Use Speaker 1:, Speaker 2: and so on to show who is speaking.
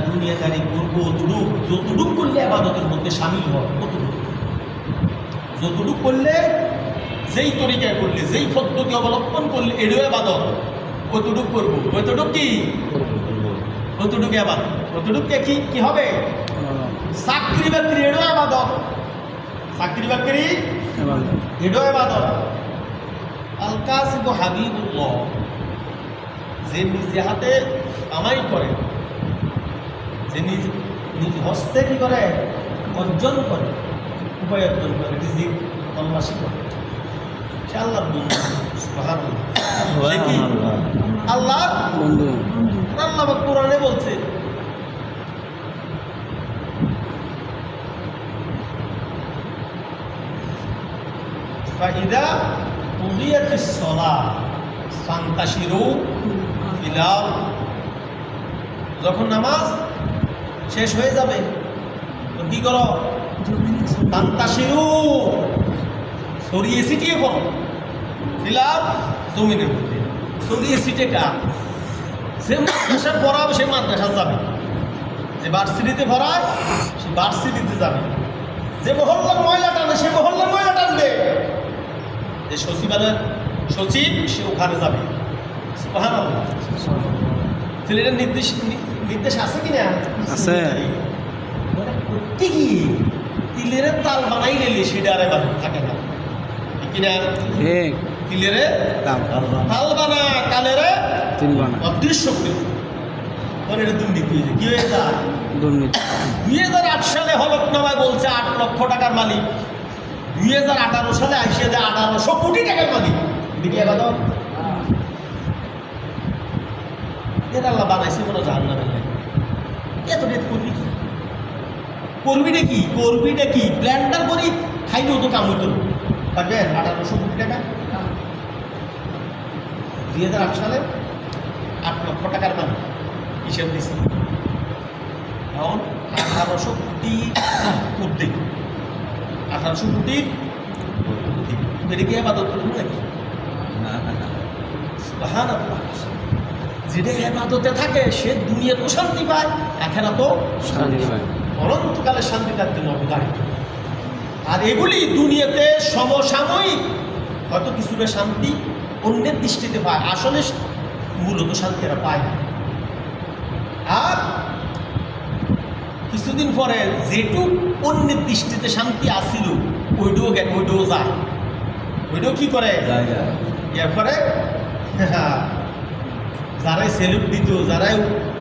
Speaker 1: দুনিয়াদারি করবো যতটুক করলে আবাদতের মধ্যে সামিল হয় কতটুকু, যতটুক করলে, যেই তরিকায় করলে, যেই পদ্ধতি অবলম্বন করলে এটাও আবাদত, কতটুক করবো, কতটুক কি কতটুকু আবাদত, কতটুককে কি হবে। চাকরি বাকরি এটাও আবাদত, চাকরি বাকরি এটাও আবাদত। আল কাসিব হাবিবুল্লাহ, যে নিজে হাতে কামাই করে, যে নিজ হস্তে কি করে অর্জন করে, উপায় অর্জন করে, রিজিক তল্লাশি করে, সে আল্লাহর বন্ধু। আল্লাহর বন্ধু। আল্লাহ কোরআনে বলছে ফাইদা কুদিয়াতিস সালাহ ফান্তাশিরু ফিল আরদ, যখন নামাজ শেষ হয়ে যাবে তো কি করো, ফান্তাশিরু ছড়িয়ে ছিটিয়ে পড়ো, ফিল আরদ জমিনের মধ্যে। ছড়িয়ে ছিটে কার, সে মাদ্রাসা পড়াবে সে মাদ্রাসা যাবে, যে ভার্সিটিতে পড়ায় সে ভার্সিটিতে যাবে, যে মহল্লার ময়লা টানে সে মহল্লার ময়লা টানবে, যে সচিবালয়ের সচিব সে ওখানে যাবে। সুবহানাল্লাহ। ছেলেটার নির্দেশ আছে কিনা? আছে। করতে গিয়ে তিলের তাল বানাই নিলে সেটা আর এবার থাকে না, ঠিক কিনা? তিলের তাল বানা, কালের অদৃশ্য করে এটা দুর্নীতি হয়েছে। কি হয়ে যায়? দুর্নীতি। 2008 সালে হলফনামায় বলছে 8 লক্ষ টাকার মালিক, 2018 সালে আইসে যে 1800 কোটি টাকার মালিক। দিকে আবাদত এটা আল্লাহ বানাইছে কোনো জাহান্নামের লাগে। এত রেট করবি কি, করবিটা কি, করবিটা কি? ব্ল্যান্ডার করি খাইলেও তো কাম হইতো, পারবেন 1800 কোটি টাকা। 2008 সালে 8 লক্ষ টাকার মালিক হিসেব দিচ্ছে। এখন 1800 কোটি উদ্যোগ, 1800 কোটির এটা কি আবাদত করবো নাকি? সুবহানাল্লাহ। যেটা আবাদতে থাকে সে দুনিয়াতেও শান্তি পায়, আখিরাতেও শান্তি পায়, অনন্তকালে শান্তি তার জন্য অবধারিত। আর এগুলি দুনিয়াতে সমসাময়িক হয়তো কিছুটা শান্তি অন্যের দৃষ্টিতে পায়, আসলে মূলত শান্তি এরা পায় না। আর কিছুদিন পরে যেটুকু অন্যের দৃষ্টিতে শান্তি আসিল ওইটাও যায়, ওইটাও কি করে এরপরে যারাই সেলুট দিত, যারাই